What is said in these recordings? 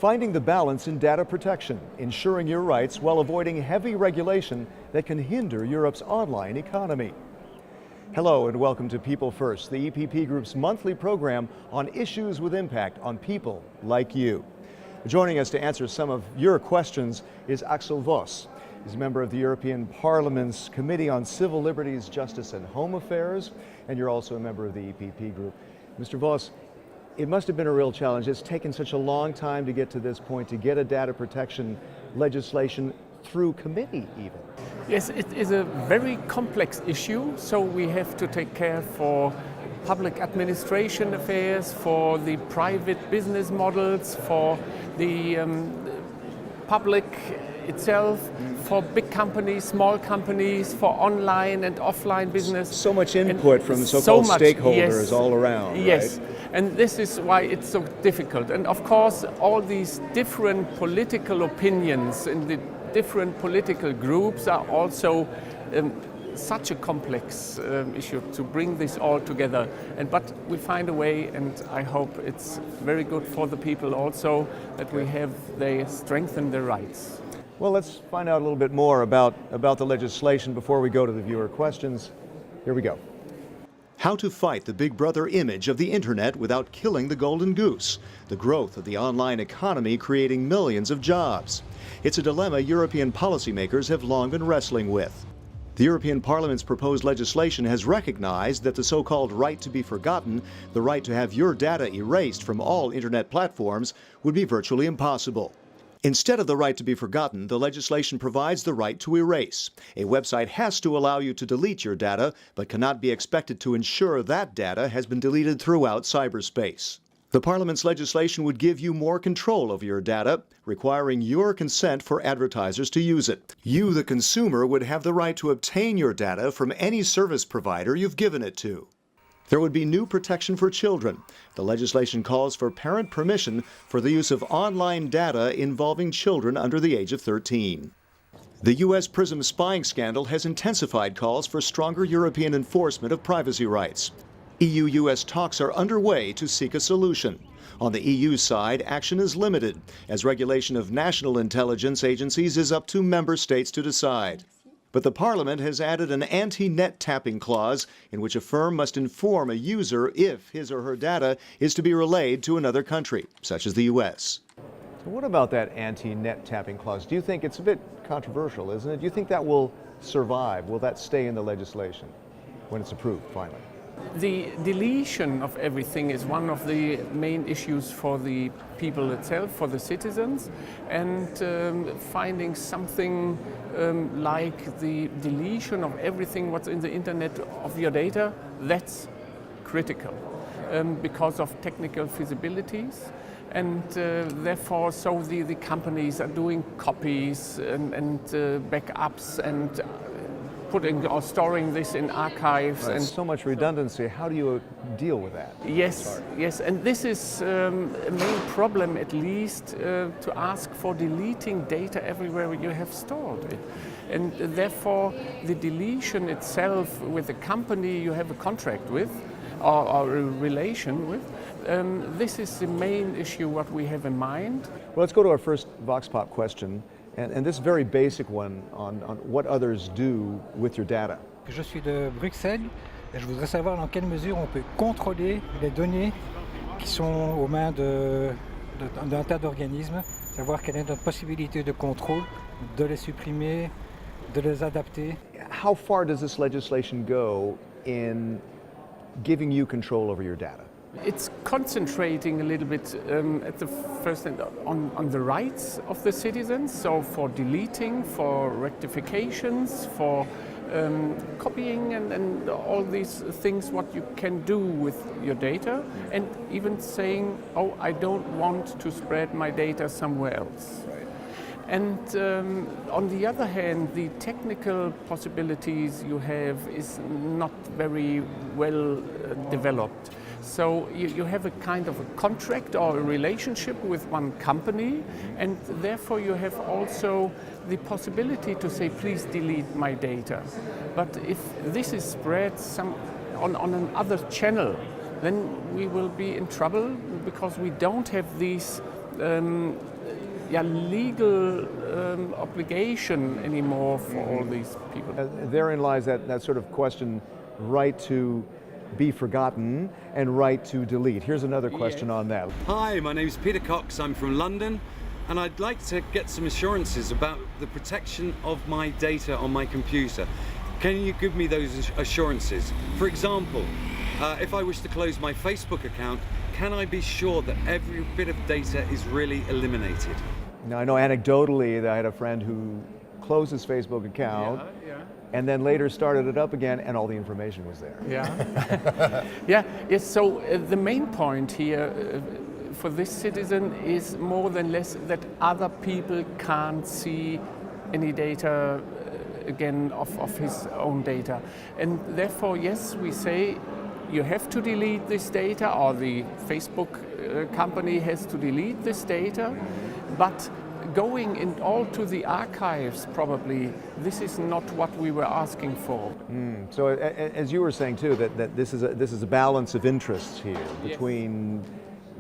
Finding the balance in data protection, ensuring your rights while avoiding heavy regulation that can hinder Europe's online economy. Hello and welcome to People First, the EPP Group's monthly program on issues with impact on people like you. Joining us to answer some of your questions is Axel Voss. He's a member of the European Parliament's Committee on Civil Liberties, Justice and Home Affairs, and you're also a member of the EPP Group. Mr. Voss, it must have been a real challenge. It's taken such a long time to get to this point, to get a data protection legislation through committee even. Yes, it is a very complex issue, so we have to take care for public administration affairs, for the private business models, for the public itself, for big companies, small companies, for online and offline business. So much input from so-called stakeholders, yes, all around. Yes, right? And this is why it's so difficult. And of course, all these different political opinions in the different political groups are also such a complex issue to bring this all together. But we find a way, and I hope it's very good for the people also that they strengthen their rights. Well, let's find out a little bit more about the legislation before we go to the viewer questions. Here we go. How to fight the Big Brother image of the Internet without killing the golden goose. The growth of the online economy creating millions of jobs. It's a dilemma European policymakers have long been wrestling with. The European Parliament's proposed legislation has recognized that the so-called right to be forgotten, the right to have your data erased from all Internet platforms, would be virtually impossible. Instead of the right to be forgotten, the legislation provides the right to erase. A website has to allow you to delete your data, but cannot be expected to ensure that data has been deleted throughout cyberspace. The Parliament's legislation would give you more control over your data, requiring your consent for advertisers to use it. You, the consumer, would have the right to obtain your data from any service provider you've given it to. There would be new protection for children. The legislation calls for parent permission for the use of online data involving children under the age of 13. The U.S. PRISM spying scandal has intensified calls for stronger European enforcement of privacy rights. EU-US talks are underway to seek a solution. On the EU side, action is limited, as regulation of national intelligence agencies is up to member states to decide. But the Parliament has added an anti-net tapping clause in which a firm must inform a user if his or her data is to be relayed to another country, such as the U.S. So what about that anti-net tapping clause? Do you think it's a bit controversial, isn't it? Do you think that will survive? Will that stay in the legislation when it's approved finally? The deletion of everything is one of the main issues for the people itself, for the citizens, and finding something like the deletion of everything what's in the internet of your data, that's critical because of technical feasibilities. And therefore, so the companies are doing copies and backups and putting or storing this in archives. Right. And so much redundancy. How do you deal with that? Yes, and this is a main problem, at least, to ask for deleting data everywhere you have stored it. And therefore, the deletion itself with the company you have a contract with or a relation with, this is the main issue what we have in mind. Well, let's go to our first Vox Pop question. And this very basic one on what others do with your data. Je suis de Bruxelles et je voudrais savoir dans quelle mesure on peut contrôler les données qui sont aux mains d'un tas d'organismes, savoir quelle est notre possibilité de contrôle, de les supprimer, de les adapter. How far does this legislation go in giving you control over your data? It's concentrating a little bit at the first end on the rights of the citizens, so for deleting, for rectifications, for copying and all these things what you can do with your data, and even saying, oh, I don't want to spread my data somewhere else. Right. And on the other hand, the technical possibilities you have is not very well developed. So you have a kind of a contract or a relationship with one company, and therefore you have also the possibility to say, please delete my data. But if this is spread on another channel, then we will be in trouble because we don't have these legal obligation anymore for all these people. Therein lies that sort of question, right to be forgotten and right to delete. Here's another question on that. Hi, my name's Peter Cox. I'm from London, and I'd like to get some assurances about the protection of my data on my computer. Can you give me those assurances? For example, if I wish to close my Facebook account, can I be sure that every bit of data is really eliminated? Now, I know anecdotally that I had a friend who closed his Facebook account and then later started it up again, and all the information was there. Yes, so the main point here for this citizen is more than less that other people can't see any data again of his own data. And therefore, yes, we say you have to delete this data, or the Facebook company has to delete this data, but going in all to the archives, probably, this is not what we were asking for. So as you were saying too, that this is a balance of interests here between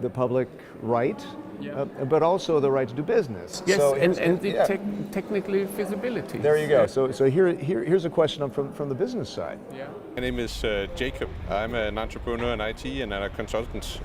the public right, but also the right to do business. Yes, so and the technically feasibility. There you go. So here's a question from the business side. My name is Jacob. I'm an entrepreneur in IT and a consultant.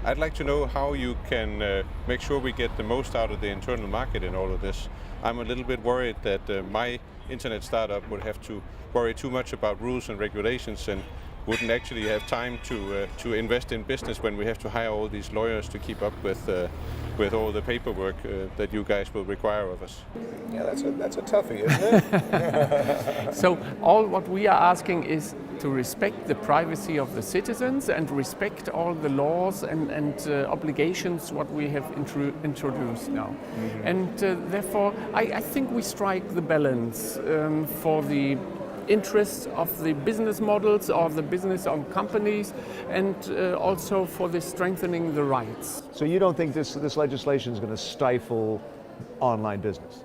I'd like to know how you can make sure we get the most out of the internal market in all of this. I'm a little bit worried that my internet startup would have to worry too much about rules and regulations and wouldn't actually have time to invest in business when we have to hire all these lawyers to keep up with all the paperwork that you guys will require of us. Yeah, that's a toughie, isn't it? So all what we are asking is to respect the privacy of the citizens and respect all the laws and obligations what we have introduced now. And therefore, I think we strike the balance for the interests of the business models or the business on companies, and also for the strengthening the rights. So you don't think this legislation is going to stifle online business?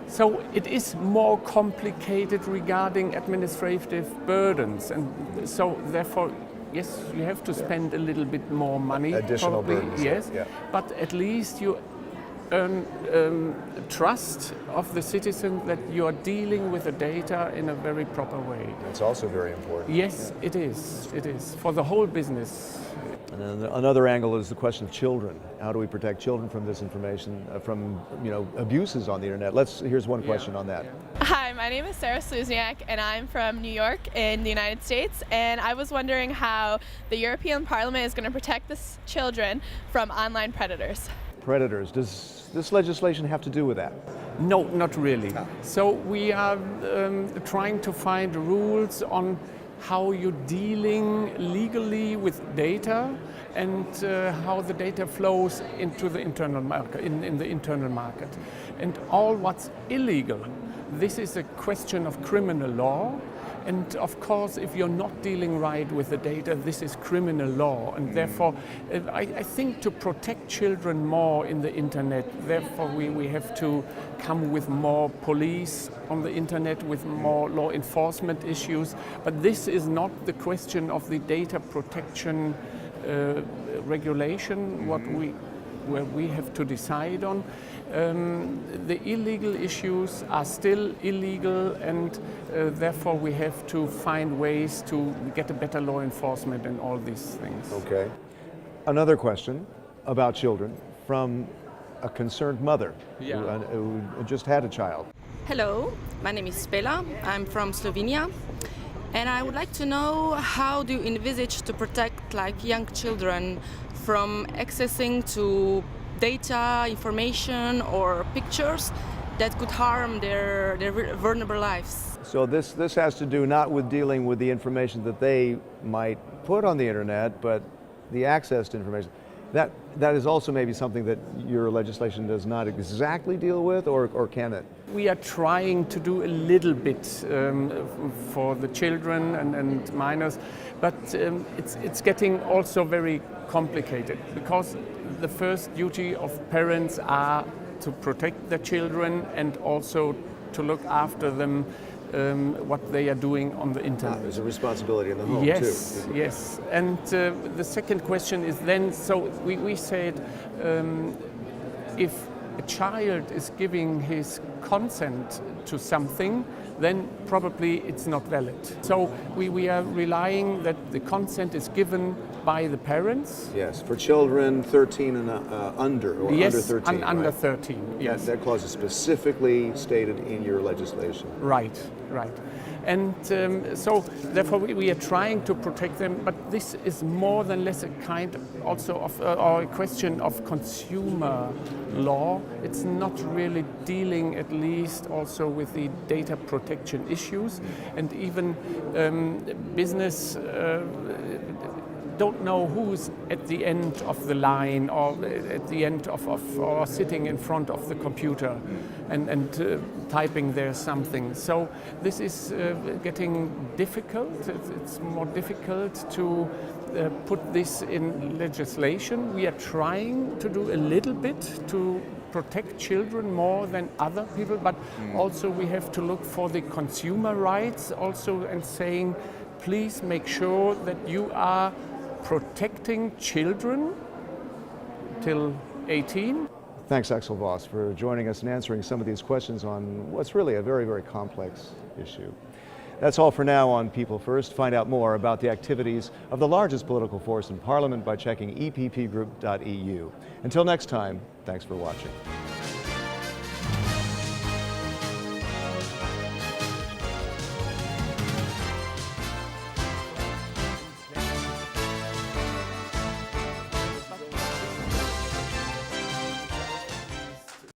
So it is more complicated regarding administrative burdens, and so therefore, yes, you have to spend a little bit more money. Additional probably, burdens, yes, yeah. But at least you earn trust of the citizen that you are dealing with the data in a very proper way. That's also very important. Yes, it is. It is for the whole business. And then another angle is the question of children. How do we protect children from this information, from abuses on the internet? Here's one question on that. Hi, my name is Sarah Sluzniak, and I'm from New York in the United States. And I was wondering how the European Parliament is going to protect the children from online predators. Predators. Does this legislation have to do with that? No, not really. So we are trying to find rules on how you're dealing legally with data and how the data flows into the internal market, in the internal market. And all what's illegal, this is a question of criminal law. And of course, if you're not dealing right with the data, this is criminal law. And therefore, I think to protect children more in the internet, therefore we have to come with more police on the internet, with more law enforcement issues. But this is not the question of the data protection regulation, where we have to decide on. The illegal issues are still illegal, and therefore we have to find ways to get a better law enforcement and all these things. Okay. Another question about children from a concerned mother who just had a child. Hello, my name is Spela. I'm from Slovenia, and I would like to know how do you envisage to protect young children from accessing to data, information, or pictures that could harm their vulnerable lives. So this has to do not with dealing with the information that they might put on the internet, but the access to information. That is also maybe something that your legislation does not exactly deal with, or can it? We are trying to do a little bit for the children and minors, but it's getting also very complicated, because the first duty of parents are to protect their children and also to look after them, what they are doing on the internet. There's a responsibility in the home too. Yes. And the second question is then, so we said if a child is giving his consent to something, then probably it's not valid. So we are relying that the consent is given by the parents. Yes, for children 13 and under, or Yes, under 13. under right? 13, yes. That clause is specifically stated in your legislation. Right, right. And so therefore we are trying to protect them, but this is more than less a kind also of or a question of consumer law. It's not really dealing at least also with the data protection issues, and even business don't know who's at the end of the line or at the end of or sitting in front of the computer and typing there something. So this is getting difficult. It's more difficult to put this in legislation. We are trying to do a little bit to protect children more than other people, but also we have to look for the consumer rights also and saying, please make sure that you are protecting children till 18. Thanks, Axel Voss, for joining us and answering some of these questions on what's really a very, very complex issue. That's all for now on People First. Find out more about the activities of the largest political force in Parliament by checking eppgroup.eu. Until next time, thanks for watching.